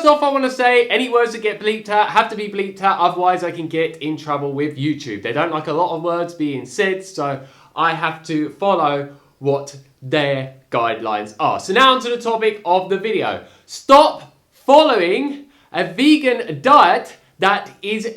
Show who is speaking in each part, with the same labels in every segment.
Speaker 1: First off, I want to say any words that get bleeped out have to be bleeped out, otherwise I can get in trouble with YouTube. They don't like a lot of words being said, so I have to follow what their guidelines are. So now onto the topic of the video. Stop following a vegan diet that is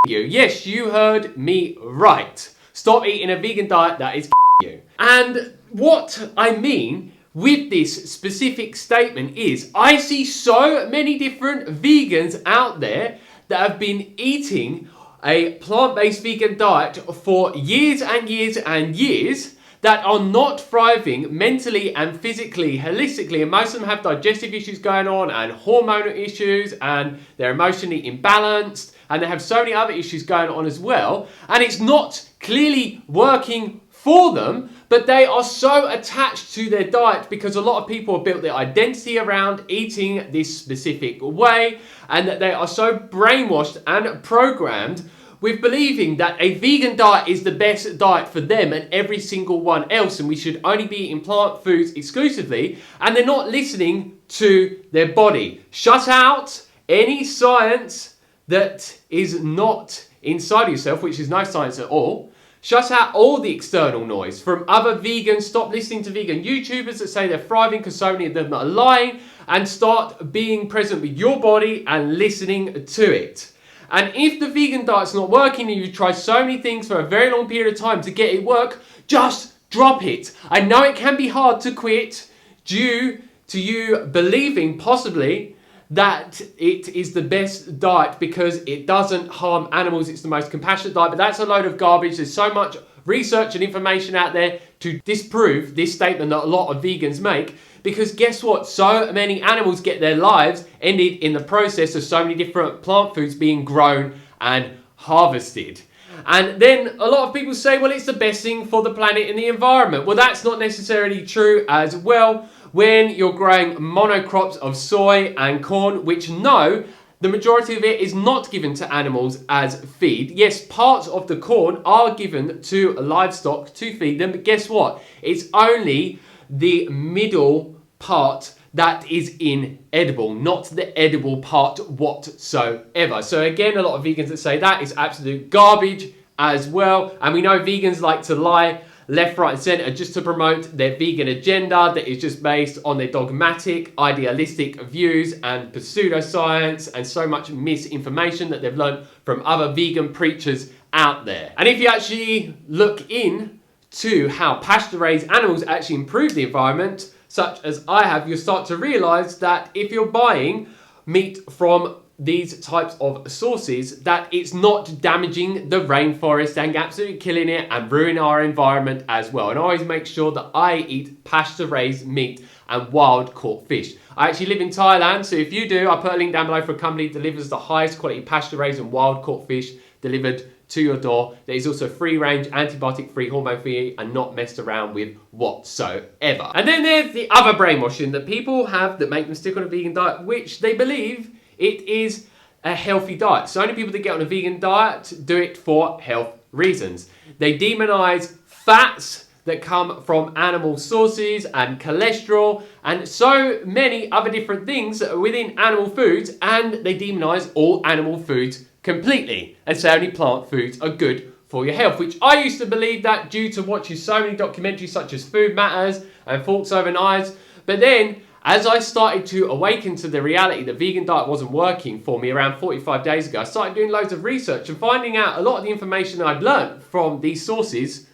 Speaker 1: you. Yes, you heard me right. Stop eating a vegan diet that is you. And what I mean with this specific statement is I see so many different vegans out there that have been eating a plant-based vegan diet for years and years and years that are not thriving mentally and physically, holistically, and most of them have digestive issues going on and hormonal issues, and they're emotionally imbalanced, and they have so many other issues going on as well, and it's not clearly working for them, but they are so attached to their diet because a lot of people have built their identity around eating this specific way, and that they are so brainwashed and programmed with believing that a vegan diet is the best diet for them and every single one else, and we should only be eating plant foods exclusively, and they're not listening to their body. Shut out any science that is not inside yourself, which is no science at all. Shut out all the external noise from other vegans. Stop listening to vegan YouTubers that say they're thriving because so many of them are lying, and start being present with your body and listening to it. And if the vegan diet's not working and you've tried so many things for a very long period of time to get it work, just drop it. I know it can be hard to quit due to you believing possibly that it is the best diet because it doesn't harm animals, it's the most compassionate diet, but that's a load of garbage. There's so much research and information out there to disprove this statement that a lot of vegans make, because guess what? So many animals get their lives ended in the process of so many different plant foods being grown and harvested. And then a lot of people say, well, it's the best thing for the planet and the environment. Well, that's not necessarily true as well. When you're growing monocrops of soy and corn, which no, the majority of it is not given to animals as feed. Yes, parts of the corn are given to livestock to feed them, but guess what? It's only the middle part that is inedible, not the edible part whatsoever. So again, a lot of vegans that say that is absolute garbage as well. And we know vegans like to lie left, right and centre just to promote their vegan agenda that is just based on their dogmatic, idealistic views and pseudoscience and so much misinformation that they've learned from other vegan preachers out there. And if you actually look into how pasture-raised animals actually improve the environment, such as I have, you'll start to realise that if you're buying meat from these types of sources, that it's not damaging the rainforest and absolutely killing it and ruining our environment as well. And I always make sure that I eat pasture-raised meat and wild-caught fish. I actually live in Thailand, so if you do, I'll put a link down below for a company that delivers the highest quality pasture-raised and wild-caught fish delivered to your door. That is also free-range, antibiotic-free, hormone-free, and not messed around with whatsoever. And then there's the other brainwashing that people have that make them stick on a vegan diet, which they believe it is a healthy diet. So only people that get on a vegan diet do it for health reasons. They demonize fats that come from animal sources and cholesterol and so many other different things within animal foods, and they demonize all animal foods completely and say only plant foods are good for your health, which I used to believe that due to watching so many documentaries such as Food Matters and Forks Over Knives. But then as I started to awaken to the reality that vegan diet wasn't working for me around 45 days ago, I started doing loads of research and finding out a lot of the information I'd learned from these sources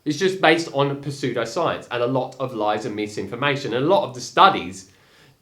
Speaker 1: is just based on pseudoscience and a lot of lies and misinformation. And a lot of the studies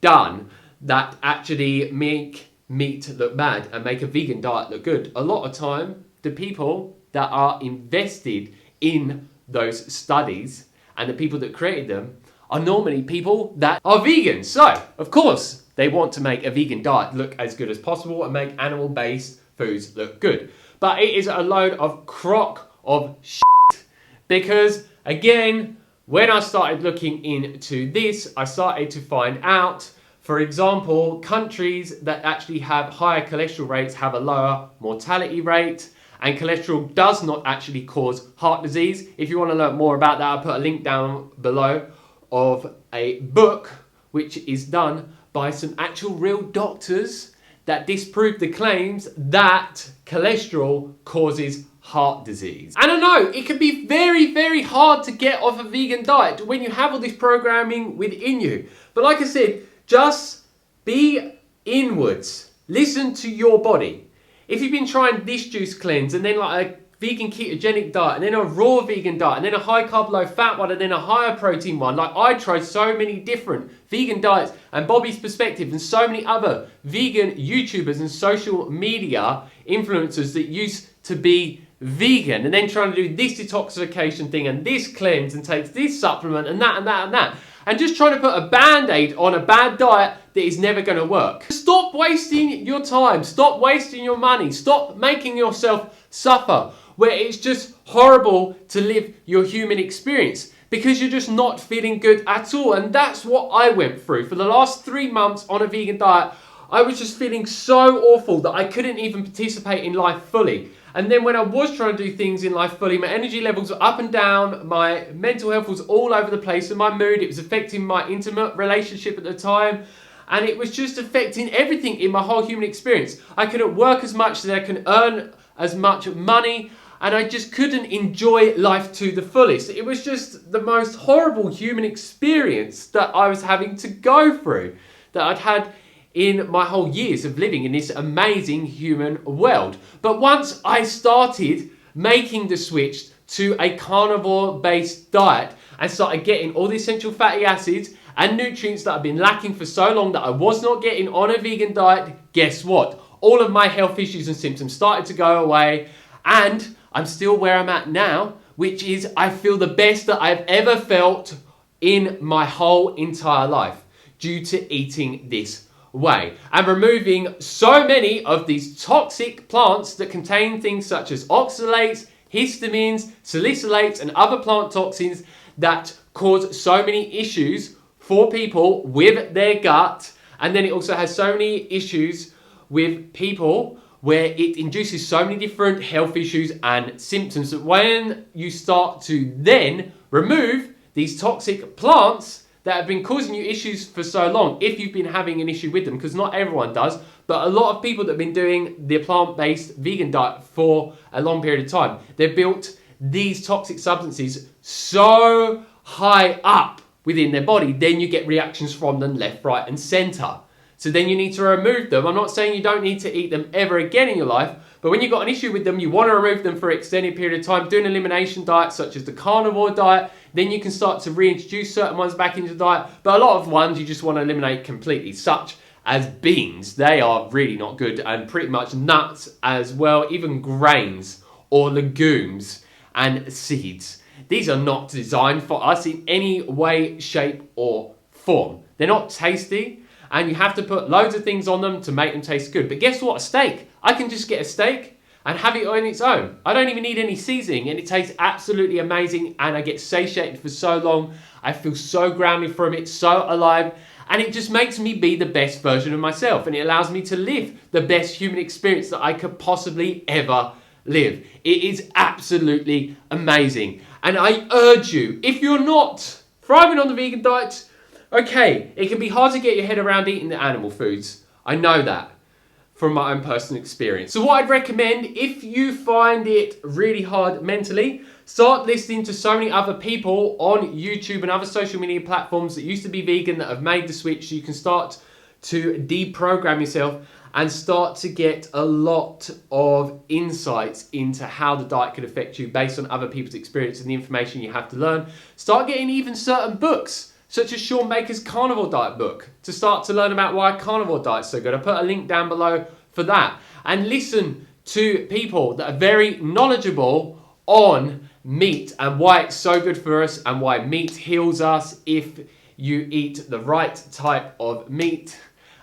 Speaker 1: done that actually make meat look bad and make a vegan diet look good, a lot of time the people that are invested in those studies and the people that created them are normally people that are vegans. So, of course, they want to make a vegan diet look as good as possible and make animal-based foods look good. But it is a load of crock of shit. Because, again, when I started looking into this, I started to find out, for example, countries that actually have higher cholesterol rates have a lower mortality rate. And cholesterol does not actually cause heart disease. If you want to learn more about that, I'll put a link down below of a book which is done by some actual real doctors that disproved the claims that cholesterol causes heart disease. And I know it can be very, very hard to get off a vegan diet when you have all this programming within you. But like I said, just be inwards. Listen to your body. If you've been trying this juice cleanse and then like a vegan ketogenic diet and then a raw vegan diet and then a high carb low fat one and then a higher protein one, like I tried so many different vegan diets, and Bobby's Perspective and so many other vegan YouTubers and social media influencers that used to be vegan and then trying to do this detoxification thing and this cleanse and takes this supplement and that and that and that, and just trying to put a band-aid on a bad diet that is never going to work. Stop wasting your time, stop wasting your money, stop making yourself suffer where it's just horrible to live your human experience because you're just not feeling good at all. And that's what I went through for the last 3 months on a vegan diet. I was just feeling so awful that I couldn't even participate in life fully. And then when I was trying to do things in life fully, my energy levels were up and down, my mental health was all over the place, and my mood, it was affecting my intimate relationship at the time, and it was just affecting everything in my whole human experience. I couldn't work as much, so I couldn't earn as much money, and I just couldn't enjoy life to the fullest. It was just the most horrible human experience that I was having to go through, that I'd had in my whole years of living in this amazing human world. But once I started making the switch to a carnivore-based diet and started getting all the essential fatty acids and nutrients that I've been lacking for so long that I was not getting on a vegan diet, guess what? All of my health issues and symptoms started to go away, and I'm still where I'm at now, which is I feel the best that I've ever felt in my whole entire life due to eating this way and removing so many of these toxic plants that contain things such as oxalates, histamines, salicylates and other plant toxins that cause so many issues for people with their gut. And then it also has so many issues with people where it induces so many different health issues and symptoms that when you start to then remove these toxic plants that have been causing you issues for so long, if you've been having an issue with them, because not everyone does, but a lot of people that have been doing the plant-based vegan diet for a long period of time, they've built these toxic substances so high up within their body, then you get reactions from them left, right, and center. So then you need to remove them. I'm not saying you don't need to eat them ever again in your life, but when you've got an issue with them, you want to remove them for an extended period of time, do an elimination diet such as the carnivore diet, then you can start to reintroduce certain ones back into the diet. But a lot of ones you just want to eliminate completely, such as beans. They are really not good, and pretty much nuts as well, even grains or legumes and seeds. These are not designed for us in any way, shape or form. They're not tasty, and you have to put loads of things on them to make them taste good. But guess what? A steak. I can just get a steak and have it on its own. I don't even need any seasoning, and it tastes absolutely amazing, and I get satiated for so long. I feel so grounded from it, so alive, and it just makes me be the best version of myself, and it allows me to live the best human experience that I could possibly ever live. It is absolutely amazing, and I urge you, if you're not thriving on the vegan diet, okay, it can be hard to get your head around eating the animal foods. I know that from my own personal experience. So what I'd recommend, if you find it really hard mentally, start listening to so many other people on YouTube and other social media platforms that used to be vegan that have made the switch, so you can start to deprogram yourself and start to get a lot of insights into how the diet could affect you based on other people's experience and the information you have to learn. Start getting even certain books, such as Sean Baker's Carnivore Diet book, to start to learn about why a carnivore diet's so good. I put a link down below for that. And listen to people that are very knowledgeable on meat and why it's so good for us and why meat heals us if you eat the right type of meat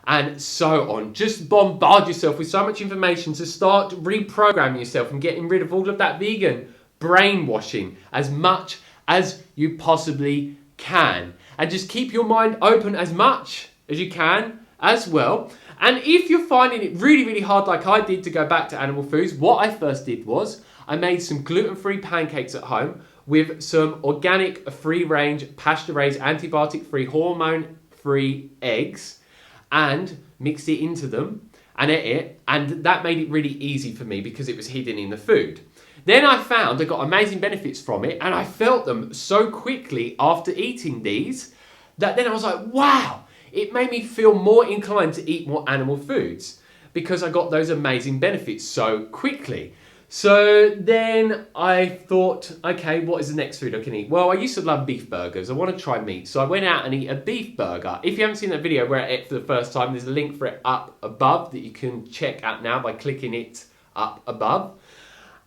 Speaker 1: and so on. Just bombard yourself with so much information to start reprogramming yourself and getting rid of all of that vegan brainwashing as much as you possibly can. And just keep your mind open as much as you can as well. And if you're finding it really, really hard like I did to go back to animal foods, what I first did was I made some gluten-free pancakes at home with some organic, free-range, pasture-raised, antibiotic-free, hormone-free eggs and mixed it into them and ate it, and that made it really easy for me because it was hidden in the food. Then I found I got amazing benefits from it, and I felt them so quickly after eating these that then I was like, wow, it made me feel more inclined to eat more animal foods because I got those amazing benefits so quickly. So then I thought, okay, what is the next food I can eat? Well, I used to love beef burgers. I want to try meat. So I went out and ate a beef burger. If you haven't seen that video where I ate for the first time, there's a link for it up above that you can check out now by clicking it up above.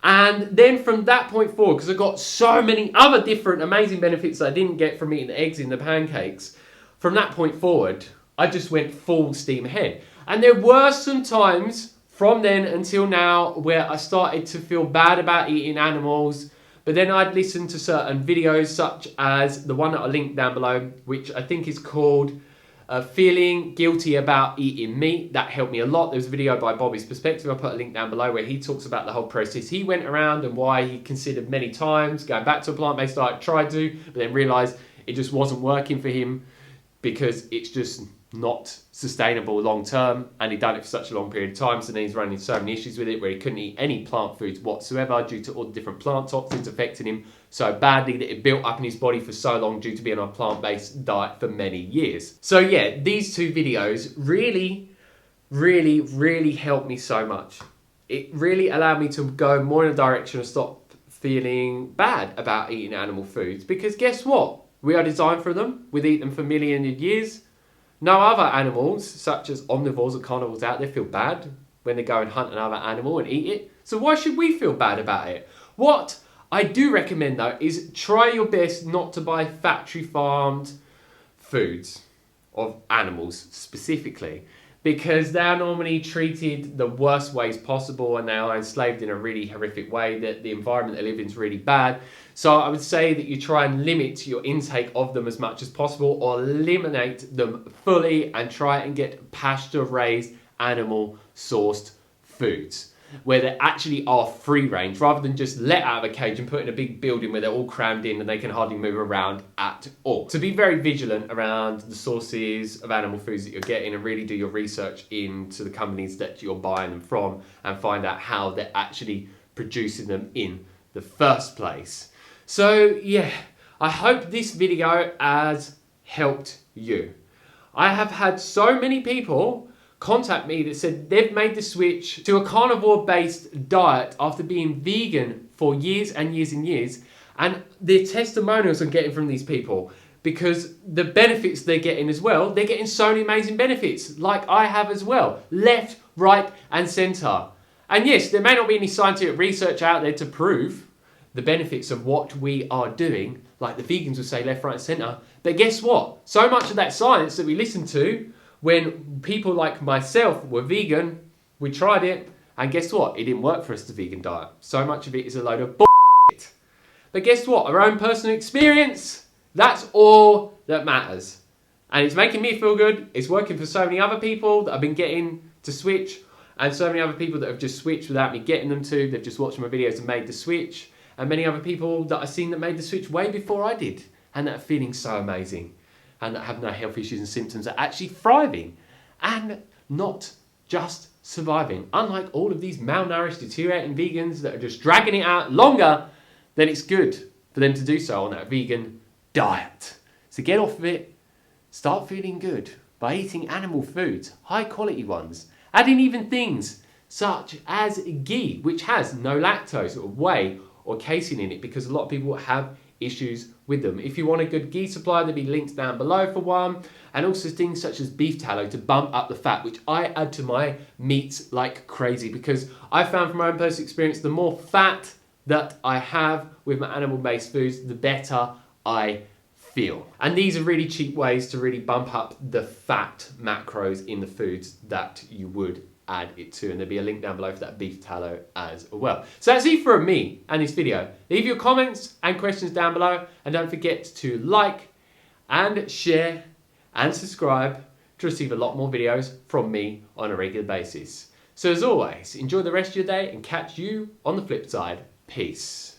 Speaker 1: And then from that point forward, because I got so many other different amazing benefits that I didn't get from eating the eggs in the pancakes, from that point forward, I just went full steam ahead. And there were some times from then until now where I started to feel bad about eating animals, but then I'd listen to certain videos such as the one that I'll link down below, which I think is called Feeling Guilty About Eating Meat. That helped me a lot. There's a video by Bobby's Perspective, I'll put a link down below, where he talks about the whole process he went around and why he considered many times going back to a plant-based diet, tried to, but then realised it just wasn't working for him because it's just not sustainable long term, and he'd done it for such a long period of time, so then he's running into so many issues with it where he couldn't eat any plant foods whatsoever due to all the different plant toxins affecting him so badly that it built up in his body for so long due to being on a plant-based diet for many years. So yeah, these two videos really helped me so much. It really allowed me to go more in a direction of stop feeling bad about eating animal foods, because guess what? We are designed for them. We've eaten them for millions of years. No other animals, such as omnivores or carnivores out there, feel bad when they go and hunt another animal and eat it. So why should we feel bad about it? What I do recommend though is try your best not to buy factory farmed foods of animals specifically, because they are normally treated the worst ways possible and they are enslaved in a really horrific way, that the environment they live in is really bad. So I would say that you try and limit your intake of them as much as possible, or eliminate them fully and try and get pasture-raised, animal-sourced foods where they actually are free range, rather than just let out of a cage and put in a big building where they're all crammed in and they can hardly move around at all. So be very vigilant around the sources of animal foods that you're getting, and really do your research into the companies that you're buying them from and find out how they're actually producing them in the first place. So yeah, I hope this video has helped you. I have had so many people contact me that said they've made the switch to a carnivore-based diet after being vegan for years and years and years, and the testimonials I'm getting from these people, because the benefits they're getting as well, they're getting so many amazing benefits, like I have as well, left, right and centre. And yes, there may not be any scientific research out there to prove the benefits of what we are doing, like the vegans would say, left, right and centre, but guess what? So much of that science that we listen to, when people like myself were vegan, we tried it, and guess what? It didn't work for us, the vegan diet. So much of it is a load of bullshit. But guess what? Our own personal experience, that's all that matters. And it's making me feel good. It's working for so many other people that I've been getting to switch, and so many other people that have just switched without me getting them to. They've just watched my videos and made the switch. And many other people that I've seen that made the switch way before I did, and that are feeling so amazing, and that have no health issues and symptoms, are actually thriving and not just surviving. Unlike all of these malnourished, deteriorating vegans that are just dragging it out longer than it's good for them to do so on that vegan diet. So get off of it, start feeling good by eating animal foods, high quality ones, adding even things such as ghee, which has no lactose or whey or casein in it, because a lot of people have issues with them. If you want a good ghee supply, there'll be links down below for one, and also things such as beef tallow to bump up the fat, which I add to my meats like crazy, because I found from my own personal experience, the more fat that I have with my animal-based foods, the better I feel. And these are really cheap ways to really bump up the fat macros in the foods that you would add it to, and there'll be a link down below for that beef tallow as well. So that's it from me and this video. Leave your comments and questions down below, and don't forget to like and share and subscribe to receive a lot more videos from me on a regular basis. So as always, enjoy the rest of your day and catch you on the flip side. Peace.